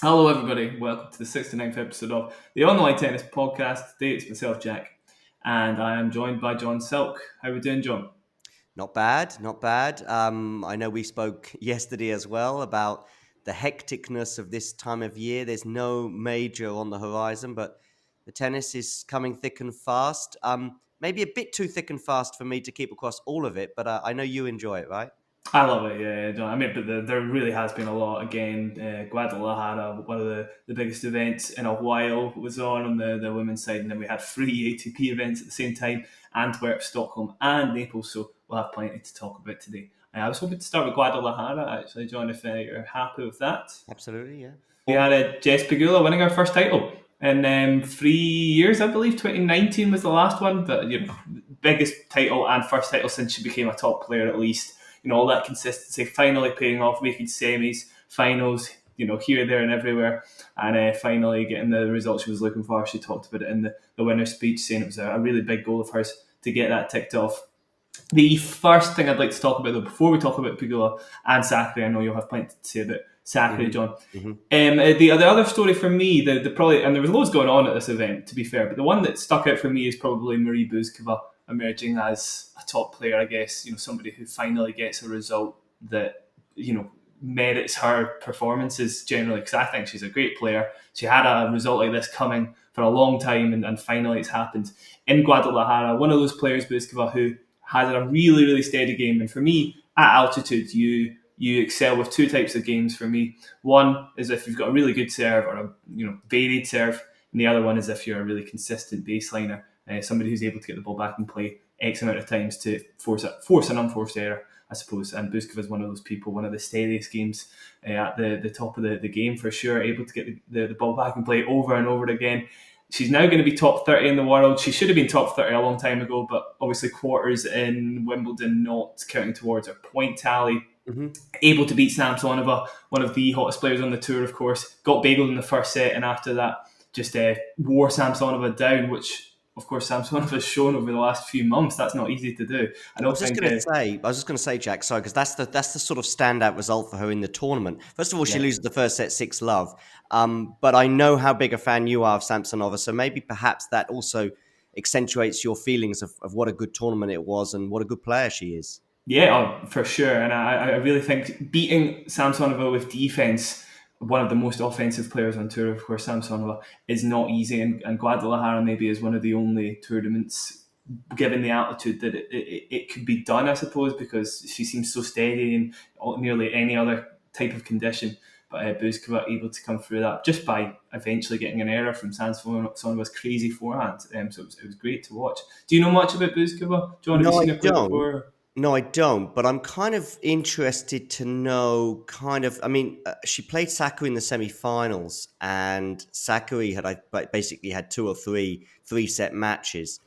Hello everybody, welcome to the 69th episode of the Online Tennis Podcast. Today it's myself, Jack, and I am joined by John Silk. How are we doing, John? Not bad. I know we spoke yesterday as well about the hecticness of this time of year. There's no major on the horizon, but the tennis is coming thick and fast. Maybe a bit too thick and fast for me to keep across all of it, but I know you enjoy it, right? I love it, yeah, John. But there really has been a lot. Again, Guadalajara, one of the biggest events in a while, was on the women's side, and then we had 3 ATP events at the same time: Antwerp, Stockholm, and Naples. So we'll have plenty to talk about today. I was hoping to start with Guadalajara, actually, John, if you're happy with that. Absolutely, yeah. We had Jessica Pegula winning her first title in 3 years, I believe. 2019 was the last one, but biggest title and first title since she became a top player, at least. All that consistency finally paying off, making semis, finals, here, there, and everywhere, and finally getting the results she was looking for. She talked about it in the winner's speech, saying it was a really big goal of hers to get that ticked off. The first thing I'd like to talk about, though, before we talk about Pegula and Sakkari, I know you'll have plenty to say about Sakkari, John. Mm-hmm. The other story for me, the probably, and there was loads going on at this event, to be fair, but the one that stuck out for me is probably Marie Bouzkova emerging as a top player, I guess. Somebody who finally gets a result that merits her performances generally, because I think she's a great player. She had a result like this coming for a long time, and finally it's happened in Guadalajara. One of those players, Bouzkova, who has a really, really steady game. And for me, at altitude, you excel with two types of games for me. One is if you've got a really good serve or a varied serve, and the other one is if you're a really consistent baseliner, somebody who's able to get the ball back and play X amount of times to force an unforced error, I suppose. And Bouzkova is one of those people, one of the steadiest games at the top of the game for sure, able to get the ball back and play over and over again. She's now going to be top 30 in the world. She should have been top 30 a long time ago, but obviously quarters in Wimbledon not counting towards her point tally. Mm-hmm. Able to beat Samsonova, one of the hottest players on the tour, of course. Got bageled in the first set, and after that just wore Samsonova down, which of course Samsonova has shown over the last few months. That's not easy to do. I was just going to say, Jack, sorry, because that's the sort of standout result for her in the tournament. First of all, she loses the first set 6-love. But I know how big a fan you are of Samsonova, so maybe perhaps that also accentuates your feelings of what a good tournament it was and what a good player she is. Yeah, for sure. And I really think beating Samsonova with defense, one of the most offensive players on tour, of course, Samsonova, is not easy. And Guadalajara maybe is one of the only tournaments, given the altitude, that it could be done, I suppose, because she seems so steady in nearly any other type of condition. But Bouzkova able to come through that just by eventually getting an error from Samsonova's crazy forehand. So it was great to watch. Do you know much about Bouzkova, John? No, I don't. Before? No, I don't, but I'm kind of interested to know she played Sakkari in the semi-finals, and Sakkari basically had 2 or 3 set matches.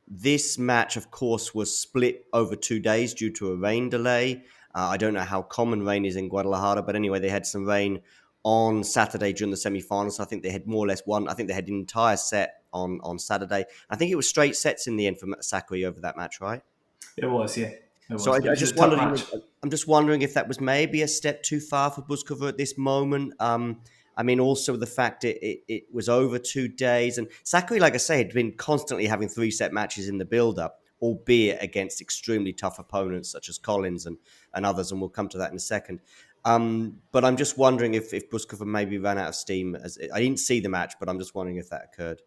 This match, of course, was split over 2 days due to a rain delay. I don't know how common rain is in Guadalajara, but anyway, they had some rain on Saturday during the semi-finals. I think they had more or less I think they had an entire set on Saturday. I think it was straight sets in the end for Sakkari over that match, right? It was, yeah. So I'm just wondering if that was maybe a step too far for Bouzkova at this moment. Also the fact it was over 2 days. And Sakkari, like I say, had been constantly having 3 set matches in the build-up, albeit against extremely tough opponents such as Collins and others, and we'll come to that in a second. But I'm just wondering if Bouzkova maybe ran out of steam. I didn't see the match, but I'm just wondering if that occurred.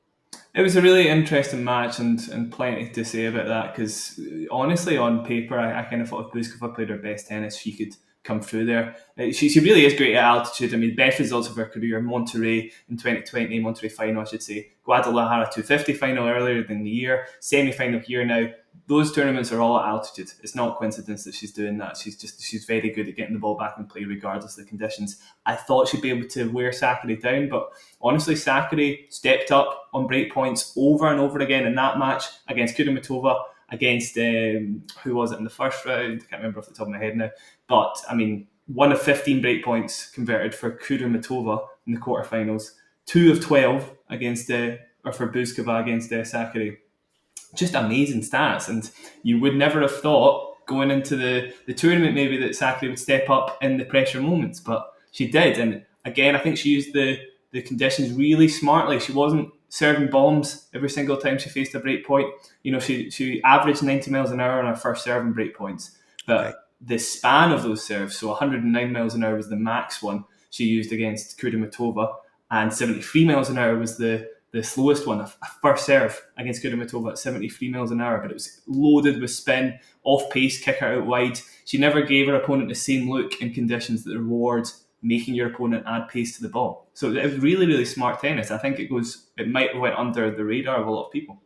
It was a really interesting match and plenty to say about that, because honestly, on paper, I kind of thought if Bouzkova played her best tennis, she could come through there. She really is great at altitude. I mean, best results of her career: Monterrey in 2020, Monterrey final, I should say, Guadalajara 250 final earlier in the year, semi-final here now. Those tournaments are all at altitude. It's not coincidence that she's doing that. She's very good at getting the ball back and play regardless of the conditions. I thought she'd be able to wear Sakkari down, but honestly, Sakkari stepped up on break points over and over again in that match against Kudermetova, against who was it in the first round? I can't remember off the top of my head now. But I mean, 1 of 15 break points converted for Kudermetova in the quarterfinals, 2 of 12 against for Bouzkova against Sakkari. Just amazing stats, and you would never have thought going into the tournament maybe that Sakkari would step up in the pressure moments, but she did. And again, I think she used the conditions really smartly. She wasn't serving bombs every single time she faced a break point. She averaged 90 miles an hour on her first serving break points, Okay. but the span of those serves, so 109 miles an hour was the max one she used against Kudermetova, and 73 miles an hour was the slowest one, a first serve against Kudermetova at 73 miles an hour, but it was loaded with spin, off pace, kicker out wide. She never gave her opponent the same look in conditions that rewards making your opponent add pace to the ball. So it was really, really smart tennis. I think it might have went under the radar of a lot of people.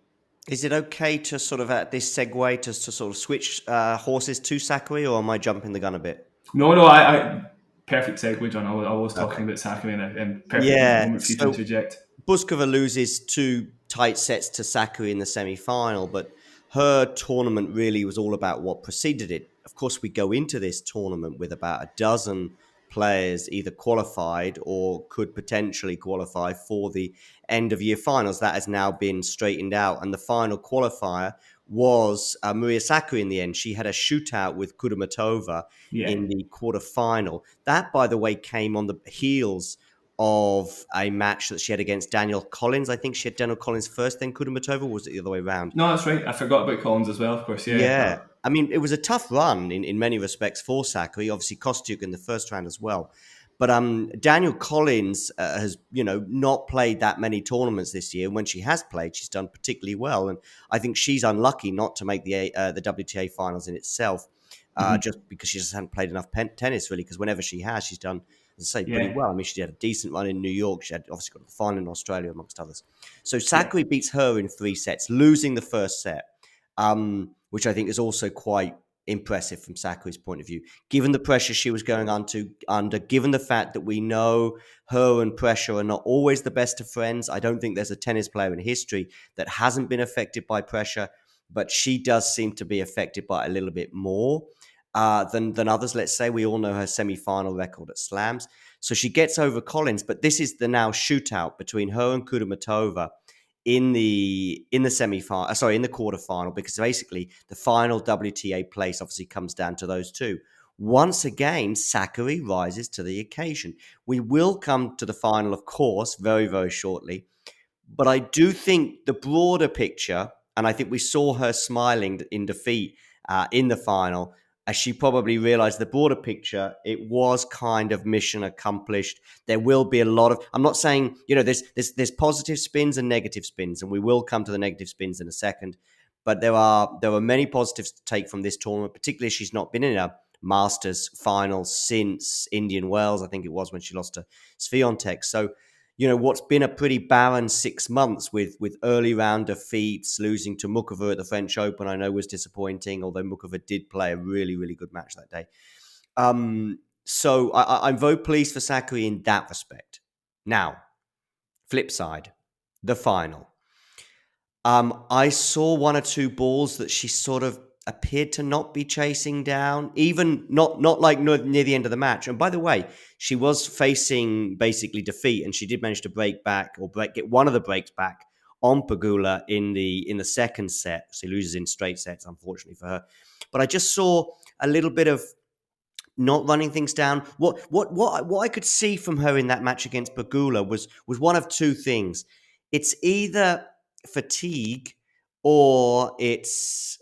Is it okay to sort of at this segue to sort of switch horses to Sakkari, or am I jumping the gun a bit? No, I perfect segue, John. I was talking Okay. about Sakkari and perfect Yeah. moment for you to So interject. Bouzkova loses 2 tight sets to Sakkari in the semi-final, but her tournament really was all about what preceded it. Of course, we go into this tournament with about a dozen players either qualified or could potentially qualify for the end of year finals. That has now been straightened out, and the final qualifier was Maria Sakkari in the end. She had a shootout with Kudermetova Yeah. in the quarterfinal. That, by the way, came on the heels of a match that she had against Daniel Collins. I think she had Daniel Collins first, then Kudermetova, or was it the other way around? No, that's right. I forgot about Collins as well, of course. Yeah. Yeah. I mean, it was a tough run in many respects for Sakkari. Obviously, Kostyuk in the first round as well. But Daniel Collins has, not played that many tournaments this year. When she has played, she's done particularly well. And I think she's unlucky not to make the WTA finals in itself, just because she just hasn't played enough tennis, really, because whenever she has, she's done, as I say, pretty Yeah. well. I mean, she had a decent run in New York. She had obviously got the final in Australia, amongst others. So Yeah. Sakkari beats her in 3 sets, losing the first set, which I think is also quite impressive from Sakkari's point of view, given the pressure she was going under, given the fact that we know her and pressure are not always the best of friends. I don't think there's a tennis player in history that hasn't been affected by pressure, but she does seem to be affected by it a little bit more than others. Let's say we all know her semi-final record at slams. So she gets over Collins, but this is the now shootout between her and Kudermetova in the semi-final, in the quarterfinal, because basically the final WTA place obviously comes down to those two. Once again, Sakkari rises to the occasion. We will come to the final, of course, very, very shortly. But I do think the broader picture, and I think we saw her smiling in defeat in the final, as she probably realized the broader picture, it was kind of mission accomplished. There will be a lot of, I'm not saying, there's positive spins and negative spins, and we will come to the negative spins in a second. But there are many positives to take from this tournament, particularly she's not been in a Masters final since Indian Wells. I think it was when she lost to Swiatek. So, what's been a pretty barren 6 months with early round defeats, losing to Muchova at the French Open, I know was disappointing, although Muchova did play a really, really good match that day. So I'm very pleased for Sakkari in that respect. Now, flip side, the final. I saw 1 or 2 balls that she sort of appeared to not be chasing down, even not like near the end of the match. And by the way, she was facing basically defeat, and she did manage to get one of the breaks back on Pegula in the second set. She loses in straight sets, unfortunately for her. But I just saw a little bit of not running things down. What I could see from her in that match against Pegula was one of 2 things. It's either fatigue or it's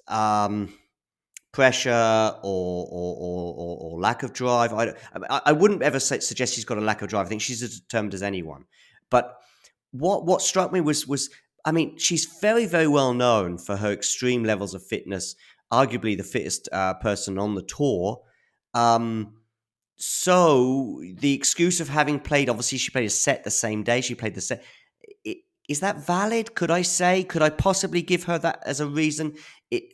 pressure or lack of drive. I wouldn't ever suggest she's got a lack of drive. I think she's as determined as anyone. But what struck me was, I mean, she's very, very well known for her extreme levels of fitness, arguably the fittest person on the tour. So the excuse of having played, obviously she played a set the same day. She played the set. Is that valid? Could I possibly give her that as a reason?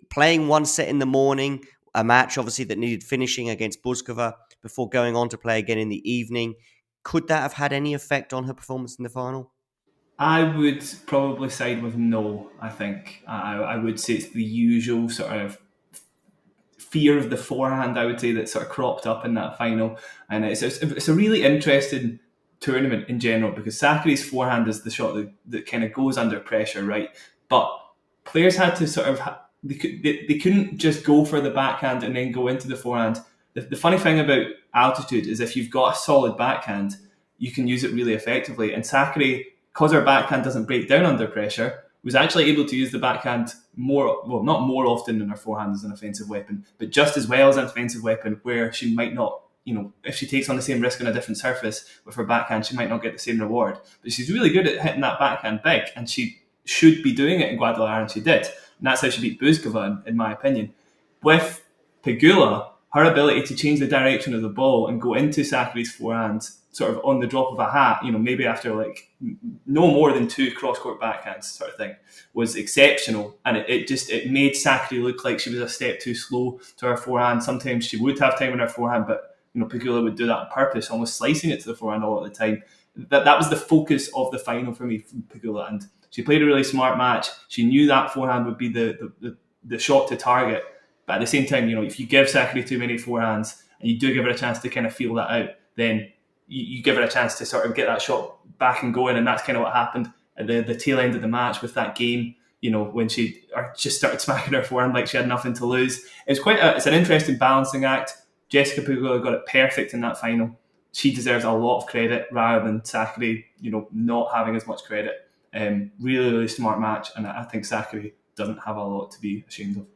Playing 1 set in the morning, a match obviously that needed finishing against Bouzkova before going on to play again in the evening. Could that have had any effect on her performance in the final? I would probably side with no. I think I would say it's the usual sort of fear of the forehand, I would say, that sort of cropped up in that final. And it's a really interesting tournament in general, because Sakkari's forehand is the shot that kind of goes under pressure, right? But players had to sort of, they couldn't just go for the backhand and then go into the forehand. The funny thing about altitude is if you've got a solid backhand, you can use it really effectively. And Sakkari, because her backhand doesn't break down under pressure, was actually able to use the backhand not more often than her forehand as an offensive weapon, but just as well as an offensive weapon, where she might not, if she takes on the same risk on a different surface with her backhand, she might not get the same reward. But she's really good at hitting that backhand big, and she should be doing it in Guadalajara, and she did. And that's how she beat Bouzkova, in my opinion. With Pegula, her ability to change the direction of the ball and go into Sakkari's forehand sort of on the drop of a hat, maybe after like no more than 2 cross-court backhands sort of thing, was exceptional. And it made Sakkari look like she was a step too slow to her forehand. Sometimes she would have time on her forehand, but Pegula would do that on purpose, almost slicing it to the forehand a lot of the time. That was the focus of the final for me from Pegula, and she played a really smart match. She knew that forehand would be the shot to target. But at the same time, if you give Sakkari too many forehands and you do give her a chance to kind of feel that out, then you give her a chance to sort of get that shot back and going. And that's kind of what happened at the tail end of the match with that game, when she just started smacking her forehand like she had nothing to lose. It's an interesting balancing act. Jessica Pegula got it perfect in that final. She deserves a lot of credit rather than Sakkari, not having as much credit. Really, really smart match. And I think Sakkari doesn't have a lot to be ashamed of.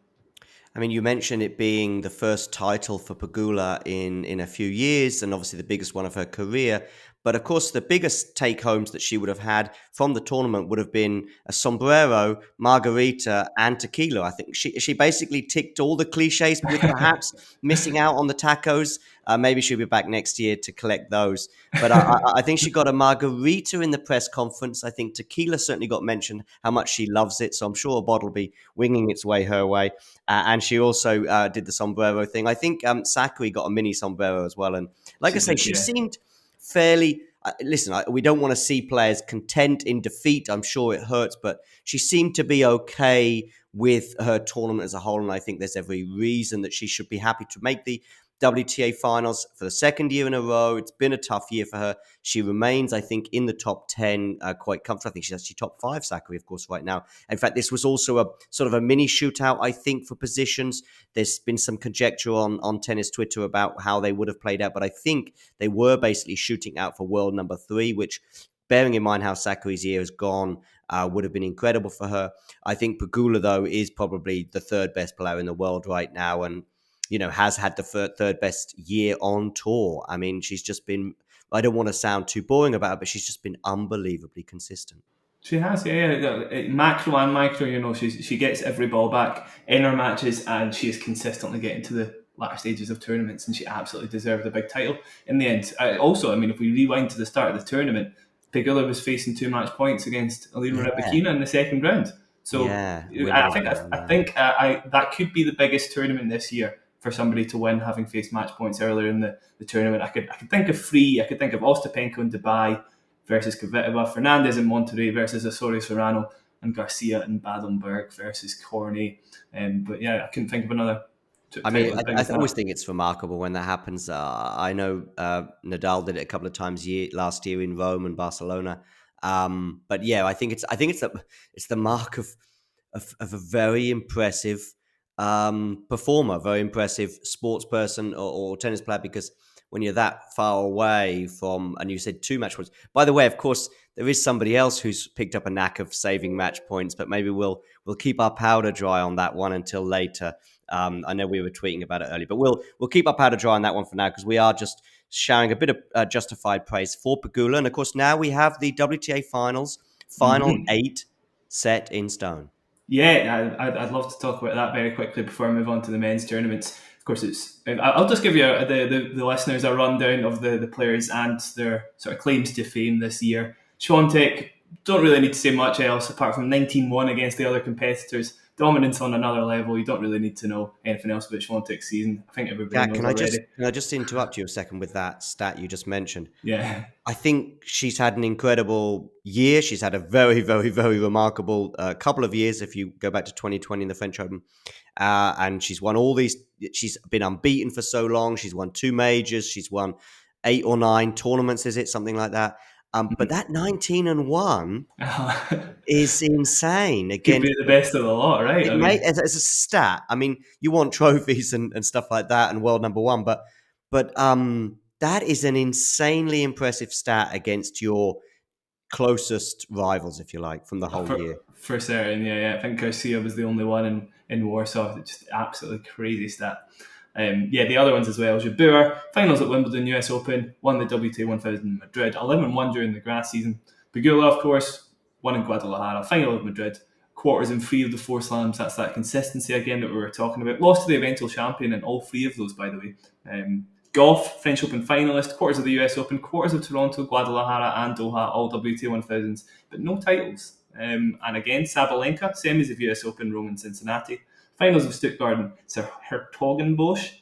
I mean, you mentioned it being the first title for Pegula in a few years, and obviously the biggest one of her career. But of course, the biggest take-homes that she would have had from the tournament would have been a sombrero, margarita, and tequila. I think she basically ticked all the cliches, with perhaps missing out on the tacos. Maybe she'll be back next year to collect those. But I think she got a margarita in the press conference. I think tequila certainly got mentioned, how much she loves it. So I'm sure a bottle will be winging its way her way. And she also did the sombrero thing. I think Sakkari got a mini sombrero as well. And like I say, she seemed fairly... listen, we don't want to see players content in defeat. I'm sure it hurts, but she seemed to be okay with her tournament as a whole. And I think there's every reason that she should be happy to make the WTA finals for the second year in a row. It's been a tough year for her. She remains, I think, in the top 10 quite comfortably. I think she's actually top 5, Sakkari, of course, right now. In fact, this was also a sort of a mini shootout, I think, for positions. There's been some conjecture on tennis Twitter about how they would have played out, but I think they were basically shooting out for world number 3, which, bearing in mind how Sakkari's year has gone, would have been incredible for her. I think Pegula, though, is probably the third best player in the world right now, and has had the third best year on tour. I mean, she's just been, I don't want to sound too boring about it, but she's just been unbelievably consistent. She has, yeah. Macro and micro, she gets every ball back in her matches, and she is consistently getting to the latter stages of tournaments, and she absolutely deserved a big title in the end. Also, I mean, if we rewind to the start of the tournament, Pegula was facing 2 match points against Elena Rybakina in the second round. So I think that could be the biggest tournament this year for somebody to win, having faced match points earlier in the tournament. I could think of 3. I could think of Ostapenko in Dubai versus Kvitova, Fernandez in Monterrey versus Osorio Serrano, and Garcia in Baden-Berg versus Cornet. But yeah, I couldn't think of another. I mean, I always think it's remarkable when that happens. I know Nadal did it a couple of times last year in Rome and Barcelona. But yeah, I think it's the mark of a very impressive performer, very impressive sports person or tennis player, because when you're that far away from, and you said 2 match points. By the way, of course, there is somebody else who's picked up a knack of saving match points, but maybe we'll keep our powder dry on that one until later. I know we were tweeting about it earlier, but we'll keep our powder dry on that one for now, because we are just showering a bit of justified praise for Pegula. And of course, now we have the WTA finals, final 8 set in stone. Yeah, I'd love to talk about that very quickly before I move on to the men's tournaments. Of course, I'll just give you the listeners a rundown of the players and their sort of claims to fame this year. Swiatek, don't really need to say much else apart from 19-1 against the other competitors. Dominance on another level. You don't really need to know anything else about Swiatek's season. I think everybody knows already. Can I just interrupt you a second with that stat you just mentioned? Yeah. I think she's had an incredible year. She's had a very, very, very remarkable couple of years, if you go back to 2020 in the French Open. And she's won all these. She's been unbeaten for so long. She's won 2 majors. She's won 8 or 9 tournaments, is it? Something like that. But that 19-1 is insane. Again, could be the best of the lot, right? As a stat, I mean, you want trophies and stuff like that and world number 1, but That is an insanely impressive stat against your closest rivals, if you like, from the whole year. For certain, yeah. I think Garcia was the only one in Warsaw. It's just absolutely crazy stat. The other ones as well. Jabeur, finals at Wimbledon, US Open, won the WTA 1000 in Madrid, 11-1 during the grass season. Pegula, of course, won in Guadalajara, final of Madrid, quarters in 3 of the 4 slams. That's that consistency again that we were talking about. Lost to the eventual champion in all 3 of those, by the way. Golf, French Open finalist, quarters of the US Open, quarters of Toronto, Guadalajara, and Doha, all WTA 1000s, but no titles. And again, Sabalenka, semis of US Open, Rome and Cincinnati, finals of Stuttgart and Hertogenbosch,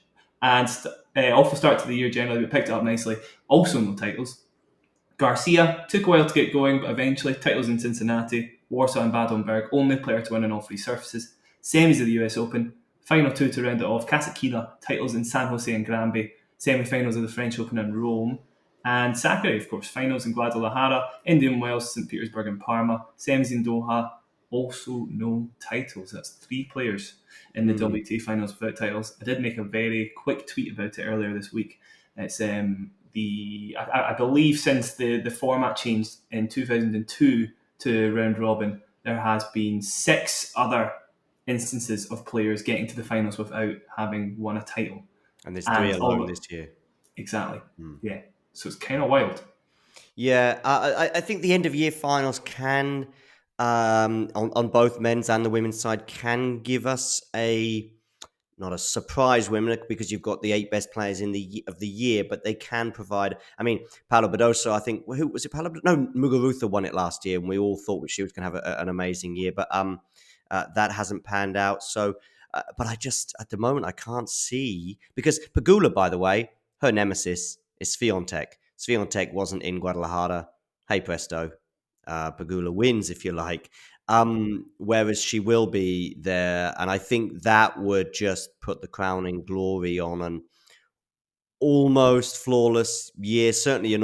and awful start to the year generally, but picked it up nicely. Also no titles. Garcia took a while to get going, but eventually titles in Cincinnati, Warsaw and Bad Homburg, only player to win on all 3 surfaces. Semis of the US Open, final 2 to round it off. Kasatkina, titles in San Jose and Granby, semi-finals of the French Open in Rome. And Sakkari, of course, finals in Guadalajara, Indian Wells, St. Petersburg and Parma, semis in Doha, also no titles. That's 3 players in the WTA finals without titles. I did make a very quick tweet about it earlier this week. It's I believe since the format changed in 2002 to round robin, there has been 6 other instances of players getting to the finals without having won a title. And there's 3 alone this year. Exactly. Yeah. So it's kind of wild. Yeah, I think the end of year finals can, on both men's and the women's side, can give us not a surprise winner because you've got the 8 best players of the year, but they can provide. I mean, Paolo Badosa, I think, who was it? No, Muguruza won it last year, and we all thought she was going to have an amazing year, but that hasn't panned out. So, but I just at the moment I can't see, because Pegula, by the way, her nemesis is Swiatek. Swiatek wasn't in Guadalajara. Hey presto, Pegula wins, if you like. Whereas she will be there, and I think that would just put the crowning glory on an almost flawless year, certainly an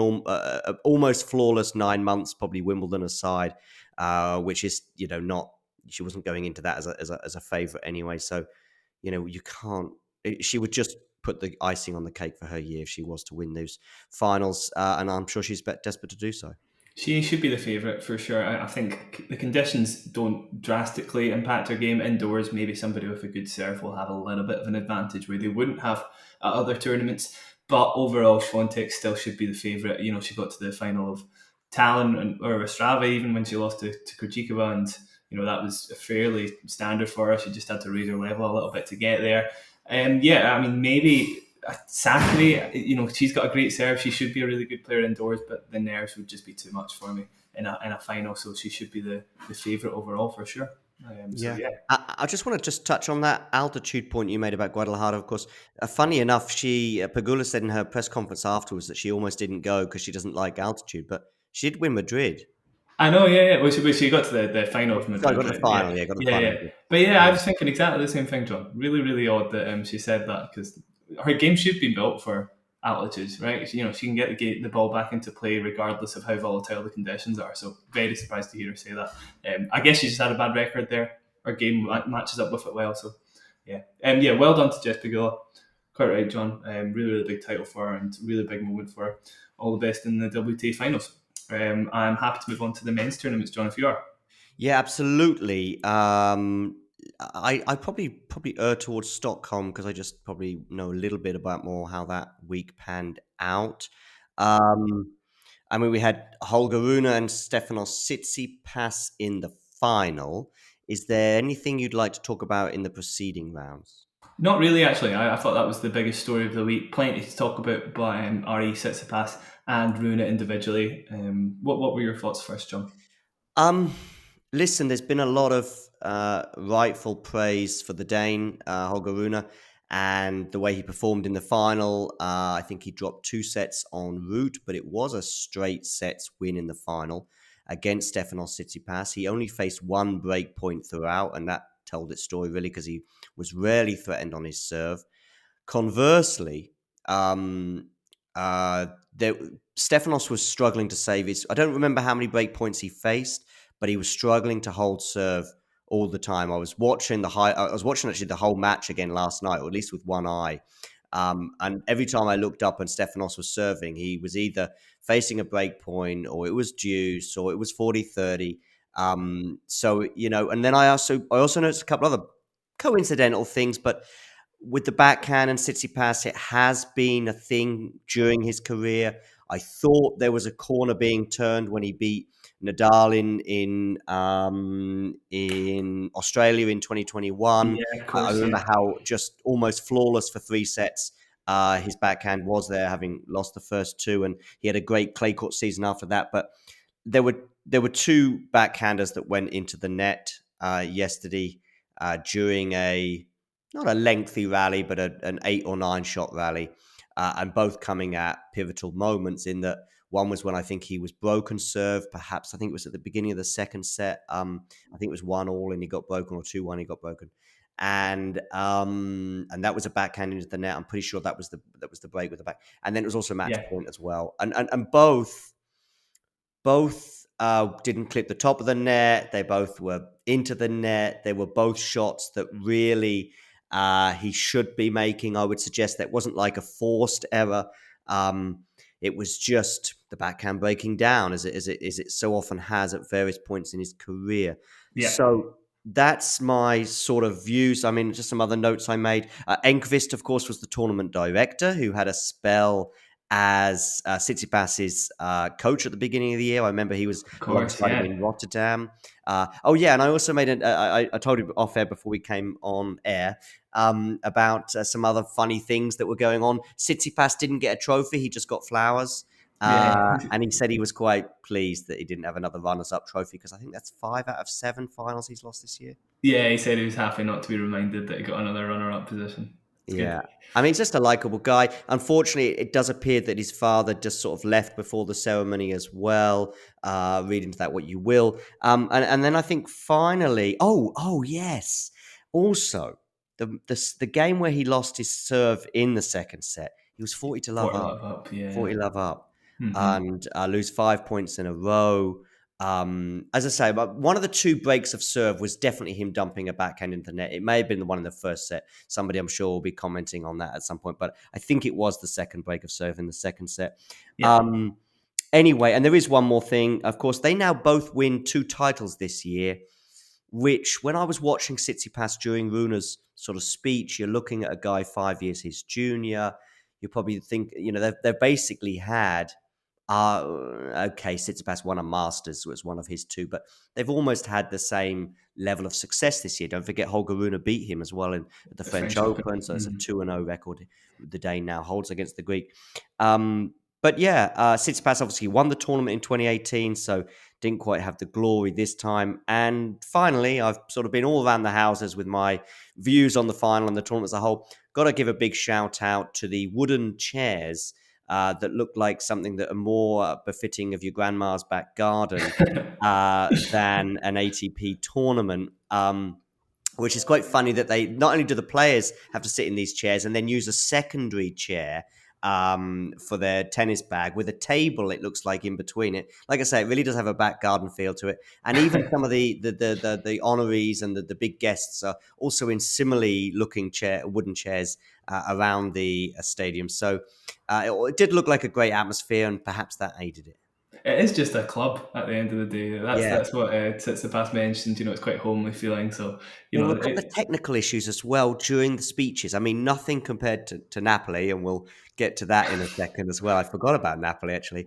almost flawless 9 months, probably Wimbledon aside, which is not, she wasn't going into that as a favorite anyway. So you can't. She would just put the icing on the cake for her year if she was to win those finals, and I'm sure she's desperate to do so. She should be the favourite for sure. I think the conditions don't drastically impact her game. Indoors, maybe somebody with a good serve will have a little bit of an advantage where they wouldn't have at other tournaments. But overall, Swiatek still should be the favourite. She got to the final of Tallinn or Ostrava even when she lost to Krejcikova, and that was fairly standard for her. She just had to raise her level a little bit to get there. Maybe Sakkari, she's got a great serve. She should be a really good player indoors, but the nerves would just be too much for me in a final. So she should be the favourite overall for sure. I just want to touch on that altitude point you made about Guadalajara. Of course, funny enough, Pegula said in her press conference afterwards that she almost didn't go because she doesn't like altitude, but she did win Madrid. I know, yeah. Well, she got to the final of Madrid. I got to the final, got the final. But I was thinking exactly the same thing, John. Really, really odd that she said that, because her game should be built for altitudes, right? She can get the ball back into play regardless of how volatile the conditions are. So very surprised to hear her say that. I guess she just had a bad record there. Her game matches up with it well. So well done to Jess Pegula. Quite right, John. Really, really big title for her and really big moment for her. All the best in the WTA finals. I'm happy to move on to the men's tournaments, John, if you are. Yeah, absolutely. I probably err towards Stockholm because I just probably know a little bit about more how that week panned out. We had Holger Rune and Stefanos Tsitsipas in the final. Is there anything you'd like to talk about in the preceding rounds? Not really, actually. I thought that was the biggest story of the week. Plenty to talk about by RE Tsitsipas and Rune individually. What were your thoughts first, John? Listen, there's been a lot of rightful praise for the Dane, Holger Rune, and the way he performed in the final. I think he dropped 2 sets en route, but it was a straight sets win in the final against Stefanos Tsitsipas. He only faced 1 break point throughout, and that told its story really because he was rarely threatened on his serve. Conversely, Stefanos was struggling to save his. I don't remember how many break points he faced, but he was struggling to hold serve all the time. I was watching actually the whole match again last night, or at least with one eye. And every time I looked up and Stefanos was serving, he was either facing a break point or it was deuce or it was 40-30. So, and then I also noticed a couple other coincidental things, but with the backhand and Tsitsipas, it has been a thing during his career. I thought there was a corner being turned when he beat Nadal in Australia in 2021. Yeah, of I course, yeah. remember how just almost flawless for 3 sets his backhand was there, having lost the first two, and he had a great clay court season after that. But there were two backhanders that went into the net yesterday during not a lengthy rally, but an 8 or 9 shot rally, and both coming at pivotal moments. In that, one was when I think he was broken serve, perhaps I think it was at the beginning of the second set. I think it was 1-1 and he got broken, or 2-1 he got broken, and that was a backhand into the net. I'm pretty sure that was the break with the back, and then it was also match Yeah, point as well, and both didn't clip the top of the net. They both were into the net. They were both shots that really he should be making. I would suggest that wasn't like a forced error. It was just the backhand breaking down, as it so often has at various points in his career. yeah, So that's my sort of views. I mean, just some other notes I made. Enqvist, of course, was the tournament director who had a spell as Tsitsipas's coach at the beginning of the year. I remember he was of course, alongside him yeah. in Rotterdam. Oh, yeah, and I also made I told you off air before we came on air about some other funny things that were going on. Tsitsipas didn't get a trophy; he just got flowers. Yeah, And he said he was quite pleased that he didn't have another runners-up trophy, because I think that's 5 out of 7 finals he's lost this year. yeah. He said he was happy not to be reminded that he got another runner-up position. It's Yeah. good. I mean, he's just a likable guy. Unfortunately, it does appear that his father just sort of left before the ceremony as well. Read into that what you will. And then I think finally, yes. Also, the game where he lost his serve in the second set, he was 40 to love 40 up. love up, yeah. 40 love up, Hmm. and lose 5 points in a row. As I say, but one of the two breaks of serve was definitely him dumping a backhand into the net. It may have been the one in the first set. Somebody, I'm sure, will be commenting on that at some point, but I think it was the second break of serve in the second set. Yeah. Anyway, and there is one more thing. Of course, they now both win 2 titles this year, which, when I was watching Tsitsipas during Rune's sort of speech, you're looking at a guy 5 years his junior. You probably think, they've basically had okay, Tsitsipas won a Masters, was one of his 2, but they've almost had the same level of success this year. Don't forget, Holger Rune beat him as well at the The French French Open. Open, so it's a Mhm. 2-0 record the Dane now holds against the Greek. But yeah, Tsitsipas obviously won the tournament in 2018, so didn't quite have the glory this time. And finally, I've sort of been all around the houses with my views on the final and the tournament as a whole. Got to give a big shout out to the wooden chairs that look like something that are more befitting of your grandma's back garden than an ATP tournament. Which is quite funny that they not only do the players have to sit in these chairs and then use a secondary chair for their tennis bag with a table, it looks like, in between it. Like I say, it really does have a back garden feel to it. And even some of the honorees and the big guests are also in similarly looking wooden chairs around the stadium. So it did look like a great atmosphere, and perhaps that aided it. It is just a club at the end of the day. Yeah. That's what Tsitsipas mentioned. It's quite homely feeling. So There were a couple of technical issues as well during the speeches. I mean, nothing compared to Napoli, and we'll get to that in a second as well. I forgot about Napoli, actually.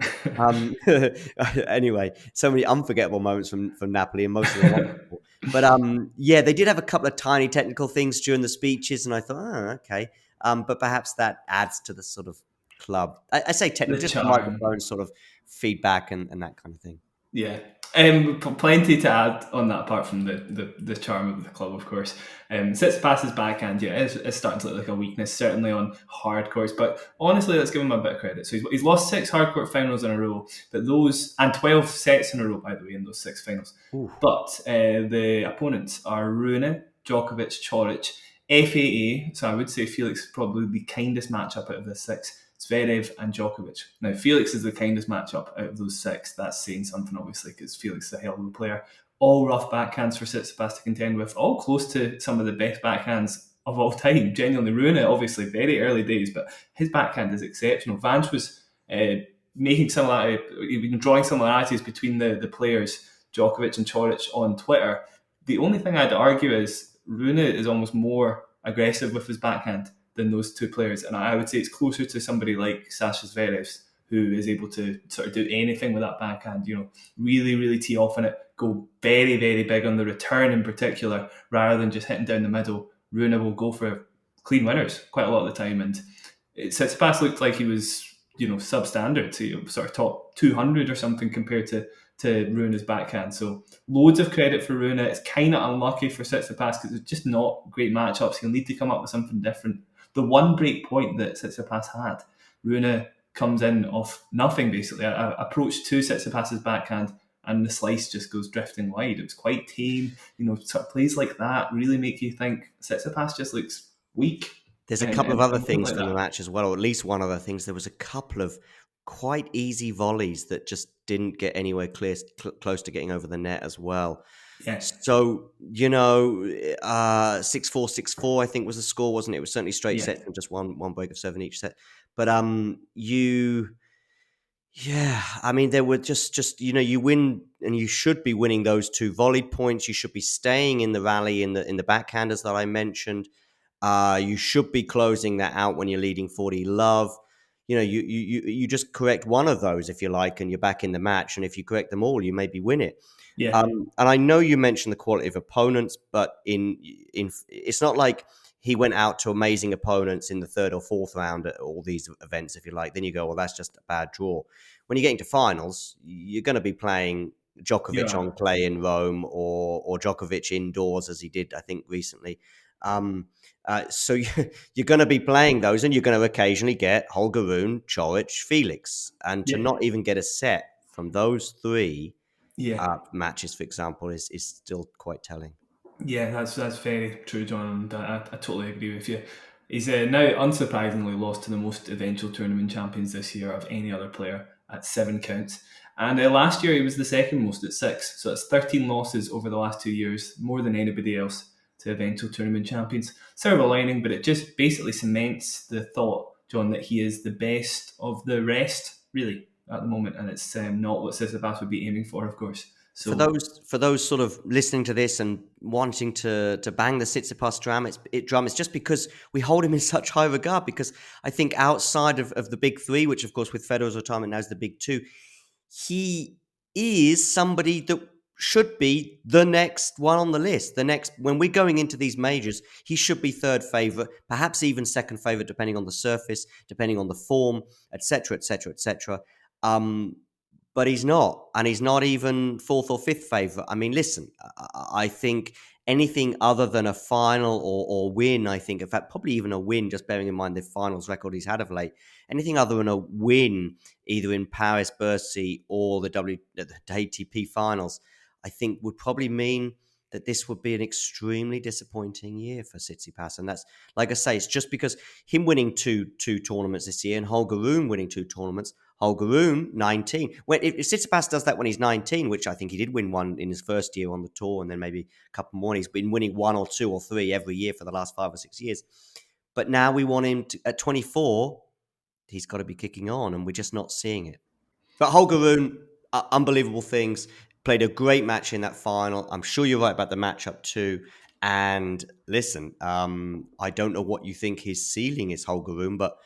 Anyway, so many unforgettable moments from Napoli, and most of them wonderful. But yeah, they did have a couple of tiny technical things during the speeches, and I thought, okay. But perhaps that adds to the sort of club. I say the technical, just the charm. microphone sort of feedback and that kind of thing. Yeah. Plenty to add on that apart from the charm of the club, of course. Tsitsipas's backhand, yeah, is starting to look like a weakness, certainly on hard courts. But honestly, let's give him a bit of credit. So he's lost 6 hard court finals in a row, but 12 sets in a row, by the way, in those 6 finals. Ooh. But the opponents are Rune, Djokovic, Choric, FAA. So I would say Felix is probably the kindest matchup out of the 6. Zverev and Djokovic. Now, Felix is the kindest matchup out of those 6. That's saying something, obviously, because Felix is a hell of a player. All rough backhands for Tsitsipas to contend with, all close to some of the best backhands of all time. Genuinely, Rune, obviously very early days, but his backhand is exceptional. Vance was making drawing similarities between the players, Djokovic and Coric, on Twitter. The only thing I'd argue is Rune is almost more aggressive with his backhand than those two players, and I would say it's closer to somebody like Sasha Zverev's, who is able to sort of do anything with that backhand. Really, really tee off on it, go very, very big on the return in particular, rather than just hitting down the middle. Rune will go for clean winners quite a lot of the time, and Tsitsipas looked like he was, substandard, so sort of top 200 or something compared to Rune's backhand. So loads of credit for Rune. It's kind of unlucky for Tsitsipas because it's just not great matchups. He'll need to come up with something different. The one break point that Tsitsipas had, Rune comes in off nothing basically. I approach to Tsitsipas's backhand and the slice just goes drifting wide. It was quite tame. Sort of plays like that really make you think Tsitsipas just looks weak. There's a couple of other things like from the match as well, or at least one other things. There was a couple of quite easy volleys that just didn't get anywhere close to getting over the net as well. Yes. So, 6-4, 6-4, I think was the score, wasn't it? It was certainly straight sets and just one break of 7 each set. But there were just you win, and you should be winning those two volleyed points. You should be staying in the rally in the backhanders that I mentioned. You should be closing that out when you're leading 40 love. You just correct one of those if you like, and you're back in the match. And if you correct them all, you maybe win it. Yeah. And I know you mentioned the quality of opponents, but in it's not like he went out to amazing opponents in the third or fourth round at all these events, if you like. Then you go, well, that's just a bad draw. When you get into finals, you're going to be playing Djokovic on clay in Rome or Djokovic indoors, as he did, I think, recently. So you're going to be playing those, and you're going to occasionally get Holger Rune, Coric, Felix. And to not even get a set from those three matches, for example, is still quite telling. Yeah, that's very true, John. I totally agree with you. He's now unsurprisingly lost to the most eventual tournament champions this year of any other player at 7 counts. And last year he was the second most at 6. So it's 13 losses over the last 2 years, more than anybody else to eventual tournament champions. Silver lining, but it just basically cements the thought, John, that he is the best of the rest, really, at the moment. And it's not what Tsitsipas would be aiming for, of course. So for those sort of listening to this and wanting to bang the Tsitsipas drum, it's just because we hold him in such high regard. Because I think outside of the big three, which of course with Federer's retirement now is the big two, he is somebody that should be the next one on the list. When we're going into these majors, he should be third favorite, perhaps even second favorite, depending on the surface, depending on the form, etc., etc., etc. But he's not, and he's not even fourth or fifth favorite. I mean, listen, I think anything other than a final or win, I think, in fact, probably even a win, just bearing in mind the finals record he's had of late, anything other than a win, either in Paris, Bercy, or the ATP Finals, I think would probably mean that this would be an extremely disappointing year for Tsitsipas. And that's, like I say, it's just because him winning two tournaments this year and Holger Rune winning 2 tournaments, Holger Rune, 19. If Tsitsipas does that when he's 19, which I think he did win one in his first year on the tour and then maybe a couple more, he's been winning 1 or 2 or 3 every year for the last 5 or 6 years. But now we want him to, at 24, he's got to be kicking on, and we're just not seeing it. But Holger Rune, unbelievable things. Played a great match in that final. I'm sure you're right about the matchup too. And listen, I don't know what you think his ceiling is, Holger Rune, but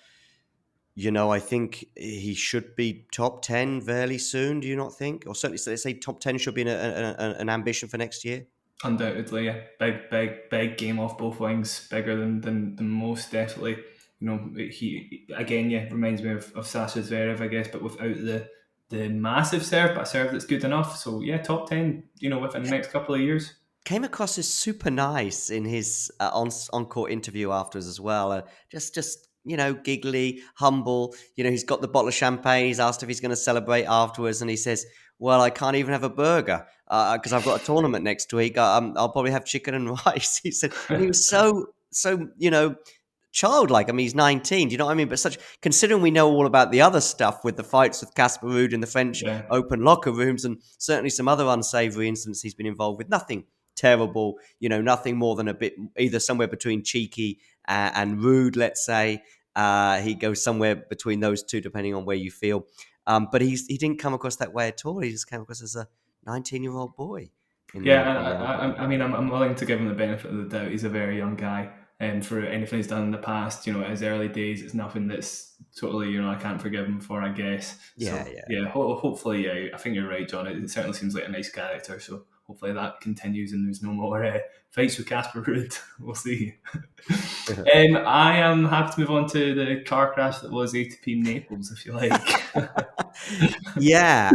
I think he should be top 10 fairly soon. Do you not think? Or certainly, let's say top 10 should be an ambition for next year. Undoubtedly, yeah. Big game off both wings, bigger than most, definitely. He again, reminds me of Sasha Zverev, I guess, but without the massive serve, but a serve that's good enough. So yeah, top 10, within the next couple of years. Came across as super nice in his on-court interview afterwards as well. Just giggly, humble. He's got the bottle of champagne. He's asked if he's going to celebrate afterwards, and he says, well, I can't even have a burger because I've got a tournament next week. I'll probably have chicken and rice. He said, and he was so childlike. I mean, he's 19. Do you know what I mean? But considering we know all about the other stuff with the fights with Casper Ruud in the French Open locker rooms and certainly some other unsavory incidents he's been involved with, nothing terrible, nothing more than a bit, either somewhere between cheeky and rude, let's say. He goes somewhere between those two, depending on where you feel. But he didn't come across that way at all. He just came across as a 19-year-old boy in the Yeah, opening round. I mean, I'm willing to give him the benefit of the doubt. He's a very young guy, and for anything he's done in the past, at his early days, it's nothing that's totally, I can't forgive him for, I guess. Yeah, So yeah. hopefully, I think you're right, John. It certainly seems like a nice character. So hopefully that continues, and there's no more fights with Casper Ruud. We'll see. I am happy to move on to the car crash that was ATP Naples, if you like. Yeah.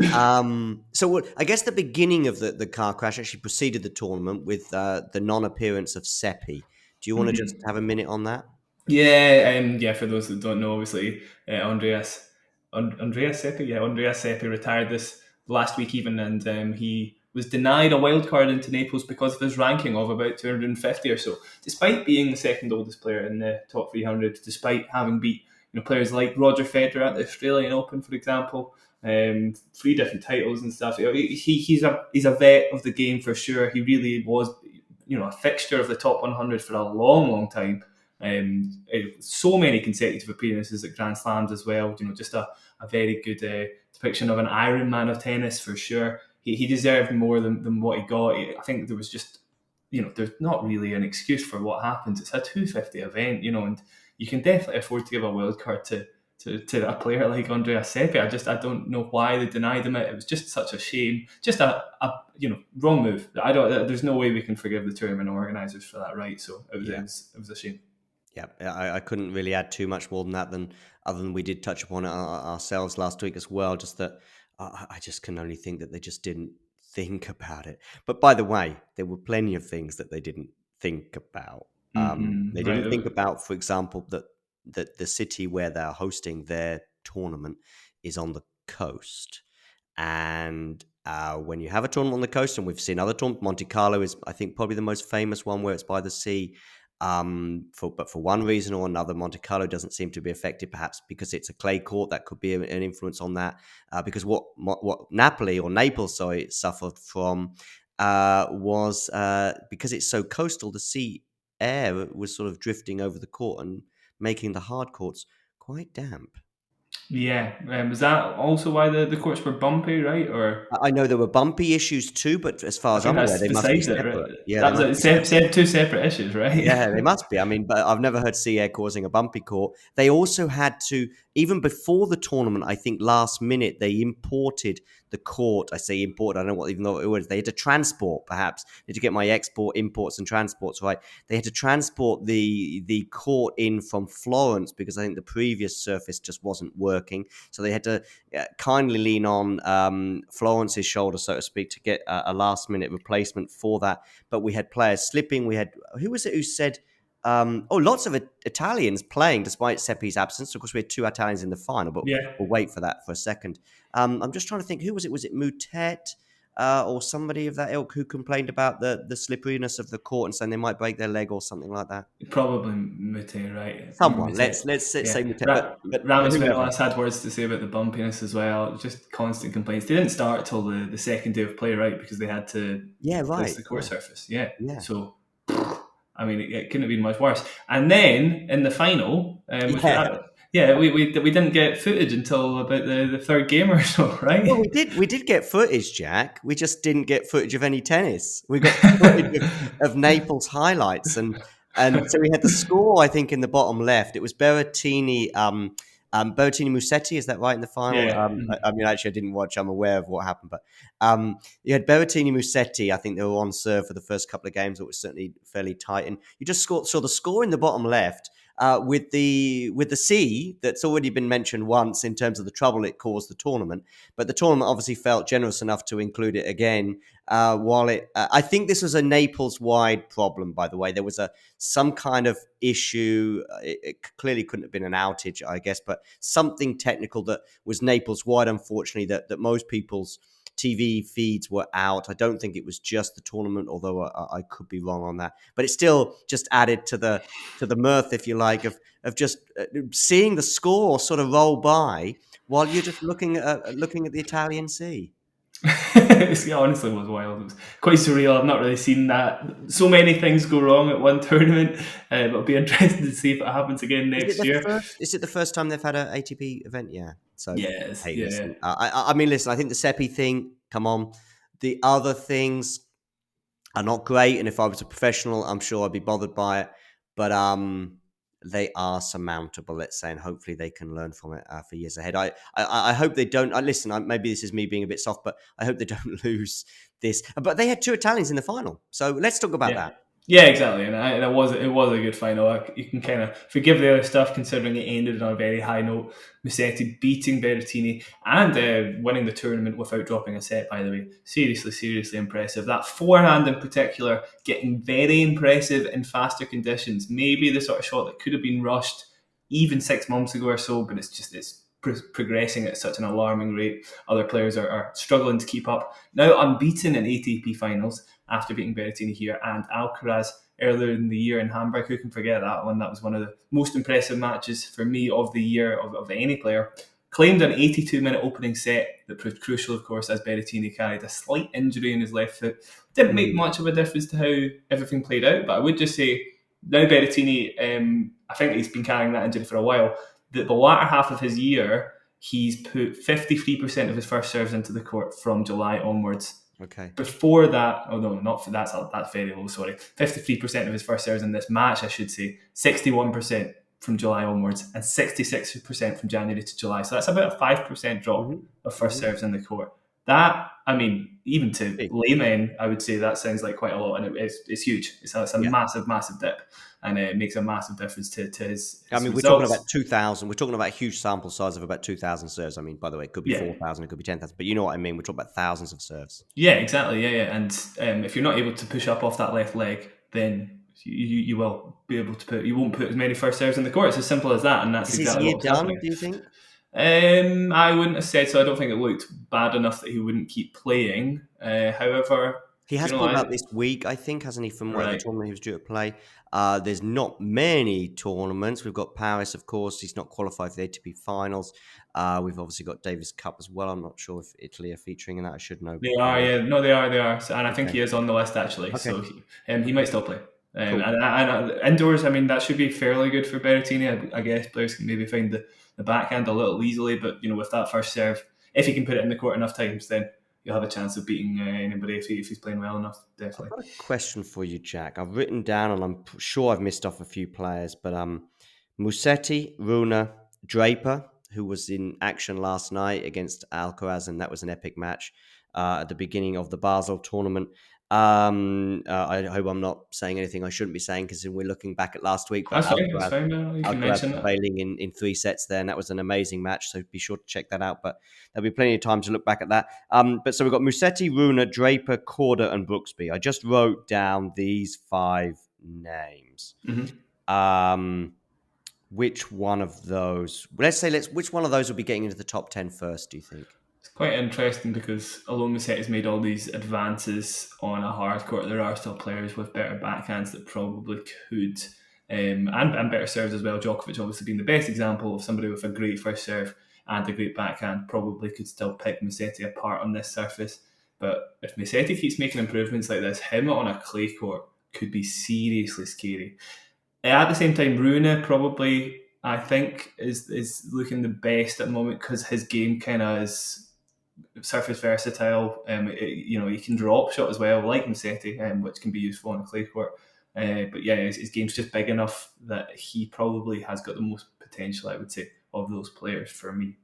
So I guess the beginning of the car crash actually preceded the tournament with the non-appearance of Seppi. Do you want to just have a minute on that? Yeah, for those that don't know, obviously, Andreas Seppi, Andreas Seppi retired this last week even, and he was denied a wild card into Naples because of his ranking of about 250 or so, despite being the second oldest player in the top 300, despite having beat players like Roger Federer at the Australian Open, for example, 3 different titles and stuff. He's a vet of the game for sure. He really was, a fixture of the top 100 for a long, long time. So many consecutive appearances at Grand Slams as well. Just a very good depiction of an Iron Man of tennis for sure. He deserved more than what he got. I think there was just, there's not really an excuse for what happened. It's a 250 event, and you can definitely afford to give a wild card to a player like Andreas Seppi. I don't know why they denied him it. It was just such a shame. Just a wrong move. There's no way we can forgive the tournament organisers for that, right? So it was a shame. Yeah, I couldn't really add too much more than that, other than we did touch upon it ourselves last week as well. Just that I just can only think that they just didn't think about it. But by the way, there were plenty of things that they didn't think about. They didn't think about, for example, that the city where they're hosting their tournament is on the coast. And when you have a tournament on the coast, and we've seen other tournaments, Monte Carlo is, I think, probably the most famous one where it's by the sea. But for one reason or another, Monte Carlo doesn't seem to be affected, perhaps because it's a clay court. That could be an influence on that. Because what Naples, suffered from was because it's so coastal, the sea air was sort of drifting over the court and making the hard courts quite damp. Yeah, was that also why the courts were bumpy, right? Or I know there were bumpy issues too, but as far I as think I'm aware, that's they must be besides it, right? separate. Yeah, they That must be was separate. two separate issues, right? Yeah, they must be. I mean, but I've never heard sea air causing a bumpy court. They also had to, even before the tournament, I think last minute, they imported the court. I say import, I don't know what even though it was. They had to transport, perhaps. I need to get my export, imports, and transports right. They had to transport the court in from Florence because I think the previous surface just wasn't working. So they had to kindly lean on Florence's shoulder, so to speak, to get a last minute replacement for that. But we had players slipping. We had, who was it who said, lots of Italians playing despite Seppi's absence. Of course, we had 2 Italians in the final, but Yeah. we'll wait for that for a second. I'm just trying to think, who was it? Was it Mutet or somebody of that ilk who complained about the slipperiness of the court and saying they might break their leg or something like that? Probably Mute, right? Someone. Mute. Let's say Mutet, but Ramos whoever. Vinolas had words to say about the bumpiness as well. Just constant complaints. They didn't start till the second day of play, right? Because they had to replace the court surface. Yeah. So, I mean, it couldn't have been much worse. And then in the final, we didn't get footage until about the third game or so, right? Well, we did get footage, Jack. We just didn't get footage of any tennis. We got footage of Naples highlights, and so we had the score. I think in the bottom left, it was Berrettini. Berrettini Musetti, is that right in the final? Yeah. I mean, actually, I didn't watch. I'm aware of what happened, but you had Berrettini Musetti. I think they were on serve for the first couple of games. It was certainly fairly tight, and you just saw the score in the bottom left. With the sea that's already been mentioned once in terms of the trouble it caused the tournament, but the tournament obviously felt generous enough to include it again. I think this was a Naples-wide problem. By the way, there was some kind of issue. It clearly couldn't have been an outage, I guess, but something technical that was Naples-wide. Unfortunately, that most people's TV feeds were out. I don't think it was just the tournament, although I could be wrong on that. But it still just added to the mirth, if you like, of just seeing the score sort of roll by while you're just looking at the Italian Sea. It honestly was wild. It was quite surreal. I've not really seen that. So many things go wrong at one tournament, but it'll be interesting to see if it happens again next year. Is it the first time they've had an ATP event? Yeah. So, Yes, hey, yeah. listen. I mean, listen. I think the Seppi thing. Come on. The other things are not great, and if I was a professional, I'm sure I'd be bothered by it. But they are surmountable, let's say, and hopefully they can learn from it for years ahead. I hope they don't. Listen, maybe this is me being a bit soft, but I hope they don't lose this. But they had two Italians in the final, so let's talk about Yeah, that. yeah, exactly, and it was a good final. You can kind of forgive the other stuff considering it ended on a very high note. Musetti beating Berrettini and winning the tournament without dropping a set. By the way, seriously impressive. That forehand in particular getting very impressive in faster conditions. Maybe the sort of shot that could have been rushed even 6 months ago or so, but it's progressing at such an alarming rate. Other players are struggling to keep up. Now unbeaten in ATP finals after beating Berrettini here and Alcaraz earlier in the year in Hamburg. Who can forget that one? That was one of the most impressive matches for me of the year of any player. Claimed an 82-minute opening set that proved crucial, of course, as Berrettini carried a slight injury in his left foot. Didn't make much of a difference to how everything played out, but I would just say now Berrettini, I think he's been carrying that injury for a while. The latter half of his year, he's put 53% of his first serves into the court from July onwards. Okay. Before that, oh no, not for that's very low. Sorry, 53% of his first serves in this match, I should say, 61% from July onwards, and 66% from January to July. So that's about a 5% drop of first serves in the court. That, I mean, even to Big. laymen, I would say that sounds like quite a lot, and it's huge. It's a Yeah. massive dip, and it makes a massive difference to his I mean, we're talking results. about 2,000. We're talking about a huge sample size of about 2,000 serves. I mean, by the way, it could be Yeah, 4,000, it could be 10,000, but you know what I mean. We're talking about thousands of serves. yeah, exactly. Yeah. And if you're not able to push up off that left leg, then you will be able to put. You won't put as many first serves in the court. It's as simple as that, and that's Is his exactly year what was done, happening. do you think? I wouldn't have said so. I don't think it looked bad enough that he wouldn't keep playing. However, He has you know, pulled out this week, I think, hasn't he, from whatever right. tournament he was due to play. There's not many tournaments. We've got Paris, of course. He's not qualified for the ATP Finals. We've obviously got Davis Cup as well. I'm not sure if Italy are featuring in that. I should know. They are, yeah. No, they are, they are. So, and I think Okay. he is on the list actually. Okay. So he might still play. Cool. And indoors, I mean, that should be fairly good for Berrettini. I guess players can maybe find the backhand a little easily, but with that first serve, if he can put it in the court enough times, then you'll have a chance of beating anybody if he's playing well enough. I've Definitely. got a question for you, Jack. I've written down, and I'm sure I've missed off a few players, but Musetti, Rune, Draper, who was in action last night against Alcaraz, and that was an epic match at the beginning of the Basel tournament. I hope I'm not saying anything I shouldn't be saying because we're looking back at last week, but That's fine. That's fine. No, you can Alcaraz mention that. prevailing in 3 sets there, and that was an amazing match. So be sure to check that out. But there'll be plenty of time to look back at that. But so we've got Musetti, Rune, Draper, Korda, and Brooksby. I just wrote down these 5 names. Which one of those? Which one of those will be getting into the top 10 first? Do you think? It's quite interesting because although Musetti has made all these advances on a hard court, there are still players with better backhands that probably could, and better serves as well. Djokovic obviously being the best example of somebody with a great first serve and a great backhand, probably could still pick Musetti apart on this surface. But if Musetti keeps making improvements like this, him on a clay court could be seriously scary. At the same time, Rune probably, I think, is looking the best at the moment because his game kind of is surface versatile. He can drop shot as well, like Musetti, which can be useful on a clay court. But yeah, his game's just big enough that he probably has got the most potential, I would say, of those players for me.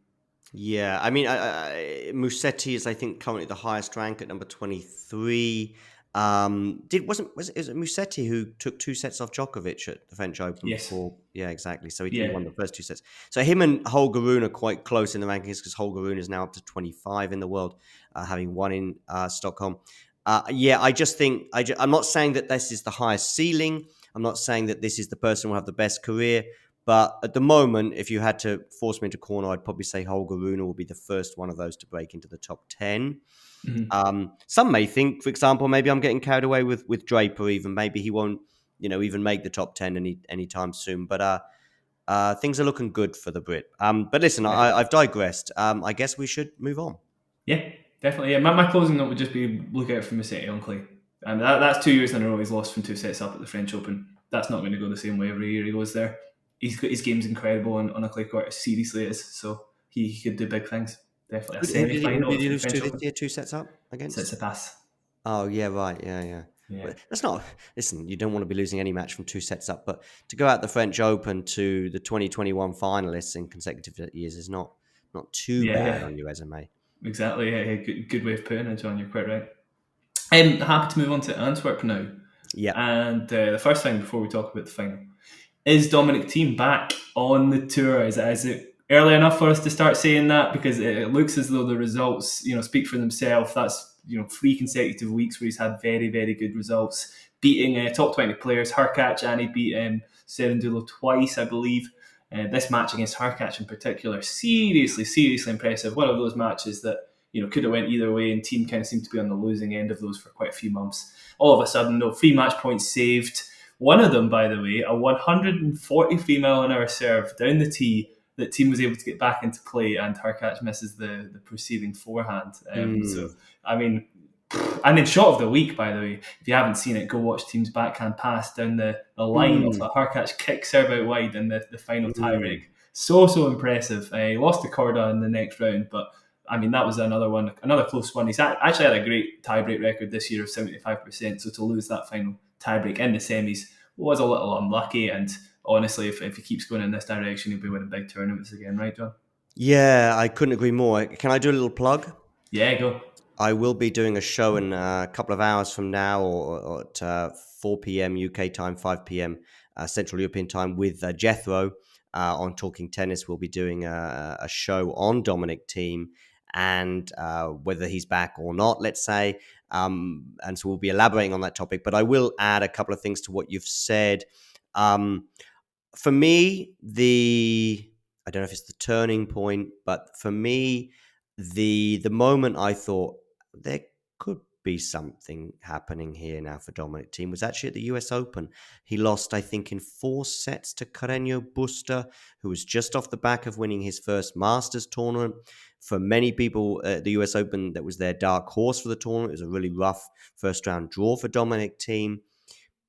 Yeah, I mean, Musetti is, I think, currently the highest rank at number 23. Was it Musetti who took 2 sets off Djokovic at the French Open Yes. before? Yeah, exactly. So he Yeah. won the first 2 sets. So him and Holger Rune are quite close in the rankings because Holger Rune is now up to 25 in the world, having won in Stockholm. I just think I'm not saying that this is the highest ceiling. I'm not saying that this is the person who will have the best career. But at the moment, if you had to force me into corner, I'd probably say Holger Rune will be the first one of those to break into the top 10. Some may think, for example, maybe I'm getting carried away with Draper. Even maybe he won't, even make the top 10 anytime soon. But things are looking good for the Brit. But listen, I've digressed. I guess we should move on. Yeah. Definitely, yeah. My closing note would just be look out for Musetti on clay. And that's 2 years in a row he's lost from 2 sets up at the French Open. That's not going to go the same way every year he goes there. His game's incredible on a clay court. Seriously, it is. So he could do big things. Definitely a Who semi-final did at he the lose French to this Open. year? 2 sets up against? Tsitsipas. Oh yeah, right, yeah. Yeah. Well, that's not. Listen, you don't want to be losing any match from 2 sets up, but to go out the French Open to the 2021 finalists in consecutive years is not too bad on your resume. Exactly. Yeah, good way of putting it, John. You're quite right. Happy to move on to Antwerp now. Yeah. And the first thing before we talk about the final is Dominic Thiem back on the tour. Is it early enough for us to start saying that? Because it looks as though the results, speak for themselves. That's 3 consecutive weeks where he's had very, very good results, beating top 20 players. Hurkacz, and he beat Serendullo twice, I believe. This match against Hurkacz in particular, seriously impressive. One of those matches that could have went either way, and Thiem kind of seemed to be on the losing end of those for quite a few months. All of a sudden, 3 match points saved. One of them, by the way, a 143 mile an hour serve down the tee that Thiem was able to get back into play, and Hurkacz misses the preceding forehand. So, I mean, and then shot of the week, by the way, if you haven't seen it, go watch Thiem's backhand pass down the line of a Hurkacz kick serve out wide in the final tiebreak. So impressive. He lost to Korda in the next round, but I mean, that was another close one. He's actually had a great tiebreak record this year of 75%, so to lose that final tiebreak in the semis was a little unlucky, and honestly, if he keeps going in this direction, he'll be winning big tournaments again, right, John? Yeah, I couldn't agree more. Can I do a little plug? Yeah, go. I will be doing a show in a couple of hours from now, or at 4 p.m. UK time, 5 p.m. Central European time, with Jethro on Talking Tennis. We'll be doing a show on Dominic Thiem and whether he's back or not, let's say. And so we'll be elaborating on that topic. But I will add a couple of things to what you've said. For me, I don't know if it's the turning point, but for me, the moment I thought there could be something happening here now for Dominic Thiem was actually at the US Open. He lost, I think, in 4 sets to Carreño Busta, who was just off the back of winning his first Masters tournament. For many people at the US Open, that was their dark horse for the tournament. It was a really rough first round draw for Dominic Thiem.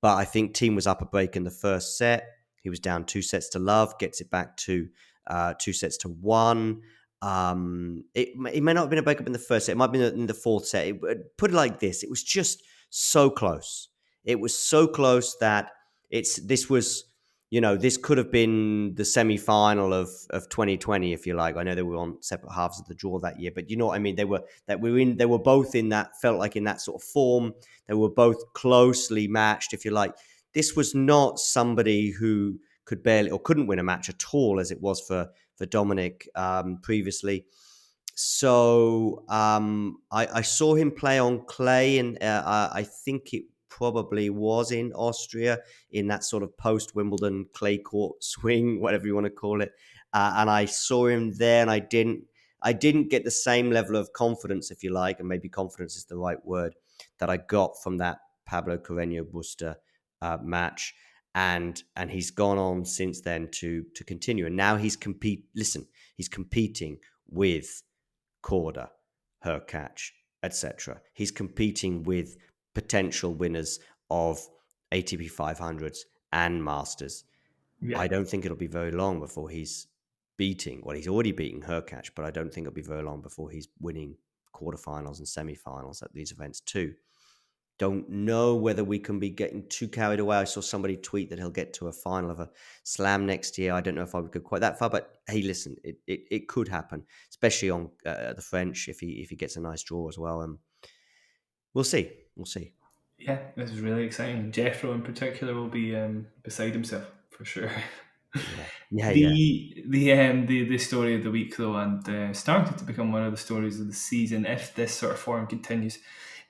But I think Thiem was up a break in the first set. He was down 2-0, gets it back to 2-1. It may not have been a breakup in the first set. It might have been in the fourth set. Put it like this. It was just so close. It was so close that this could have been the semi-final of 2020, if you like. I know they were on separate halves of the draw that year, but you know what I mean? They were both in that, felt like in that sort of form. They were both closely matched, if you like. This was not somebody who could barely or couldn't win a match at all, as it was for Dominic previously. So I saw him play on clay, and I think it probably was in Austria, in that sort of post-Wimbledon clay court swing, whatever you want to call it. And I saw him there, and I didn't get the same level of confidence, if you like, and maybe confidence is the right word, that I got from that Pablo Carreño Busta match. And he's gone on since then to continue. And now he's competing with Korda, Hurkacz, etc. He's competing with potential winners of ATP 500s and Masters. Yeah. I don't think it'll be very long before he's he's already beaten Hurkacz, but I don't think it'll be very long before he's winning quarterfinals and semifinals at these events too. Don't know whether we can be getting too carried away. I saw somebody tweet that he'll get to a final of a slam next year. I don't know if I would go quite that far, but hey, listen, it could happen, especially on the French if he gets a nice draw as well. And we'll see. Yeah, this is really exciting. Jethro in particular will be beside himself for sure. The story of the week though, and started to become one of the stories of the season, if this sort of form continues,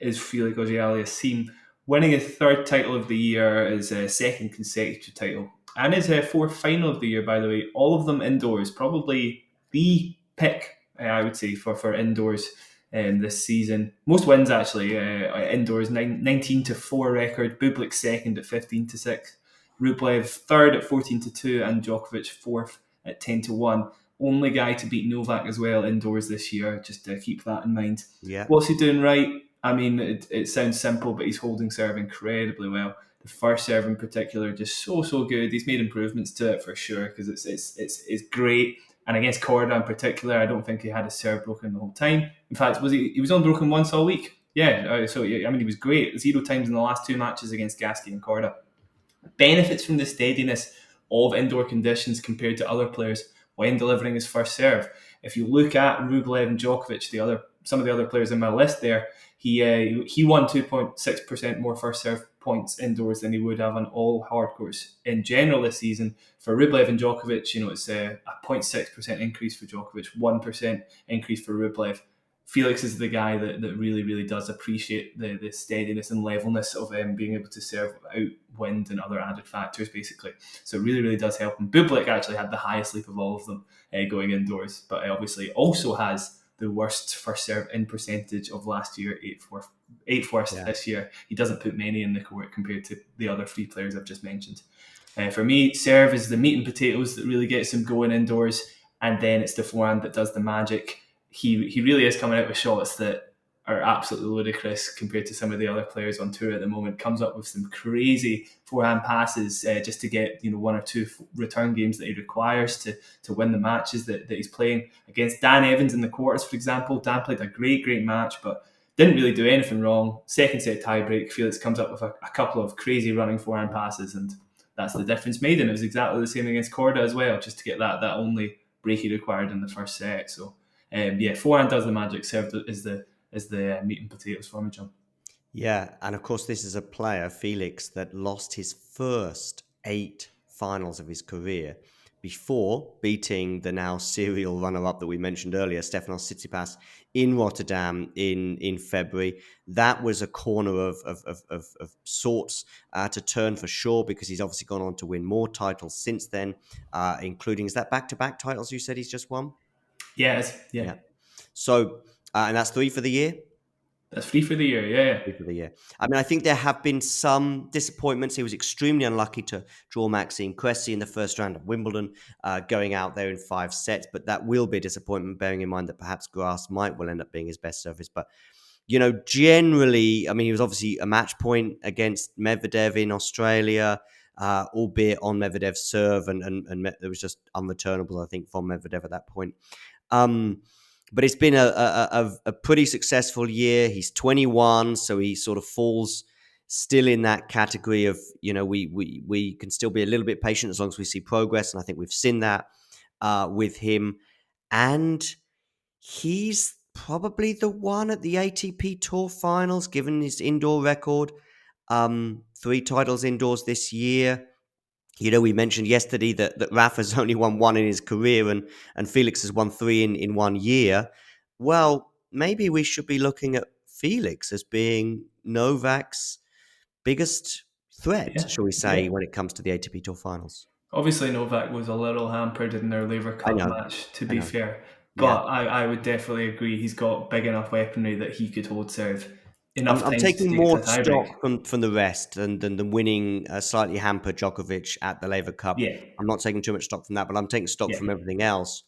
is Felix Auger-Aliassime winning his 3rd title of the year, his 2nd consecutive title, and his 4th final of the year, by the way. All of them indoors. Probably the pick, I would say, for indoors this season. Most wins actually indoors. 19-4 record. Bublik 2nd at 15-6. Rublev 3rd at 14-2, and Djokovic 4th at 10-1. only guy to beat Novak as well indoors this year, just to keep that in mind. Yeah. What's he doing right? I mean, it sounds simple, but he's holding serve incredibly well. The first serve in particular, just so good. He's made improvements to it for sure, because it's great. And against Korda in particular, I don't think he had his serve broken the whole time. In fact, he was only broken once all week. Yeah, so I mean, he was great. 0 times in the last 2 matches against Gasquet and Korda. Benefits from the steadiness of indoor conditions compared to other players when delivering his first serve. If you look at Rublev and Djokovic, some of the other players in my list there, he won 2.6% more first serve points indoors than he would have on all hard courts in general this season. For Rublev and Djokovic, it's a 0.6% increase for Djokovic, 1% increase for Rublev. Felix is the guy that really, really does appreciate the steadiness and levelness of being able to serve without wind and other added factors, basically. So it really, really does help him. Bublik actually had the highest leap of all of them going indoors, but obviously also has the worst first serve in percentage of last year, 8th worst this year. He doesn't put many in the court compared to the other three players I've just mentioned. For me, serve is the meat and potatoes that really gets him going indoors, and then it's the forehand that does the magic. He really is coming out with shots that are absolutely ludicrous compared to some of the other players on tour at the moment. Comes up with some crazy forehand passes just to get one or two return games that he requires to win the matches that he's playing. Against Dan Evans in the quarters, for example, Dan played a great match, but didn't really do anything wrong. Second set tiebreak, Felix comes up with a couple of crazy running forehand passes, and that's the difference made. And it was exactly the same against Korda as well, just to get that only break he required in the first set. So forehand does the magic. Serve is the meat and potatoes for me, John. Yeah, and of course this is a player, Felix, that lost his first 8 finals of his career before beating the now serial runner-up that we mentioned earlier, Stefanos Tsitsipas, in Rotterdam in February. That was a corner of sorts to turn for sure, because he's obviously gone on to win more titles since then, including, is that back-to-back titles you said he's just won? Yes, yeah. So, and that's 3 for the year? That's 3 for the year, yeah. 3 for the year. I mean, I think there have been some disappointments. He was extremely unlucky to draw Maxime Cressy in the first round of Wimbledon, going out there in 5 sets, but that will be a disappointment, bearing in mind that perhaps grass might well end up being his best surface. But, generally, I mean, he was obviously a match point against Medvedev in Australia, albeit on Medvedev's serve, and it was just unreturnable, I think, from Medvedev at that point. But it's been a pretty successful year. He's 21, so he sort of falls still in that category of, we can still be a little bit patient as long as we see progress. And I think we've seen that with him. And he's probably the one at the ATP Tour Finals, given his indoor record. 3 titles indoors this year. We mentioned yesterday that Rafa's only won 1 in his career and Felix has won 3 in 1 year. Well, maybe we should be looking at Felix as being Novak's biggest threat, shall we say, when it comes to the ATP Tour Finals. Obviously, Novak was a little hampered in their Laver Cup match, to be fair. But I would definitely agree he's got big enough weaponry that he could hold serve. I'm taking more stock from the rest than winning a slightly hampered Djokovic at the Laver Cup. Yeah. I'm not taking too much stock from that, but I'm taking stock from everything else.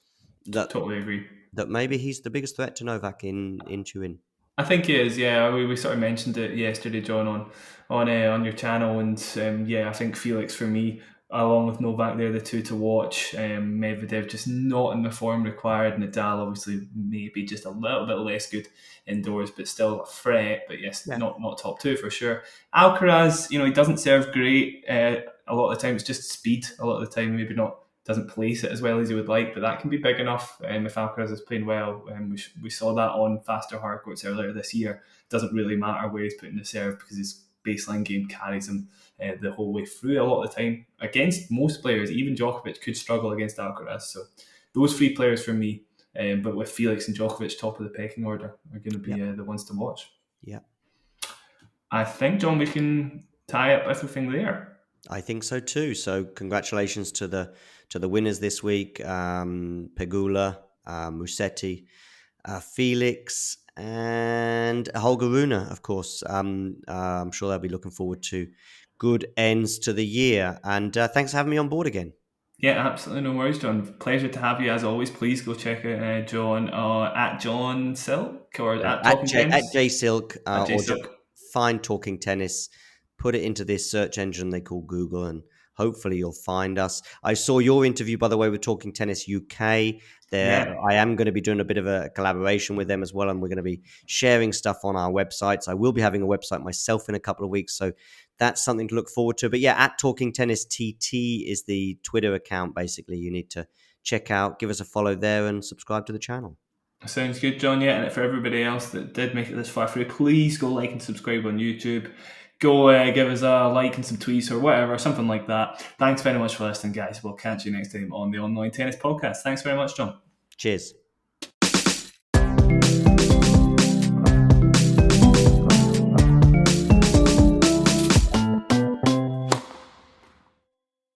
Totally agree. That maybe he's the biggest threat to Novak in Turin. I think he is, yeah. We sort of mentioned it yesterday, John, on your channel, and I think Felix for me, along with Novak, they're the two to watch. Medvedev just not in the form required. Nadal obviously maybe just a little bit less good indoors, but still a threat. But yes, not top 2 for sure. Alcaraz, he doesn't serve great. A lot of the time it's just speed. A lot of the time maybe doesn't place it as well as he would like, but that can be big enough if Alcaraz is playing well. We saw that on faster hard courts earlier this year. It doesn't really matter where he's putting the serve because his baseline game carries him the whole way through a lot of the time. Against most players, even Djokovic could struggle against Alcaraz. So those 3 players for me, but with Felix and Djokovic top of the pecking order, are going to be the ones to watch. Yeah. I think, John, we can tie up everything there. I think so too. So congratulations to the winners this week, Pegula, Musetti, Felix, and Holger Rune, of course. I'm sure they'll be looking forward to good ends to the year. And thanks for having me on board again. Yeah, absolutely no worries, John. Pleasure to have you as always. Please go check out John at John Silk or at Talking At Tennis J Silk at J or just Silk. find Talking Tennis, put it into this search engine they call Google, and hopefully you'll find us. I saw your interview, by the way, with Talking Tennis UK. There, Yeah. I am going to be doing a bit of a collaboration with them as well, and we're going to be sharing stuff on our websites. I will be having a website myself in a couple of weeks, so that's something to look forward to. But yeah, at Talking Tennis TT is the Twitter account. Basically, you need to check out, give us a follow there, and subscribe to the channel. Sounds good, John. Yeah, and for everybody else that did make it this far through, please go like and subscribe on YouTube. Go give us a like and some tweets or whatever, something like that. Thanks very much for listening, guys. We'll catch you next time on the Online Tennis Podcast. Thanks very much, John. Cheers.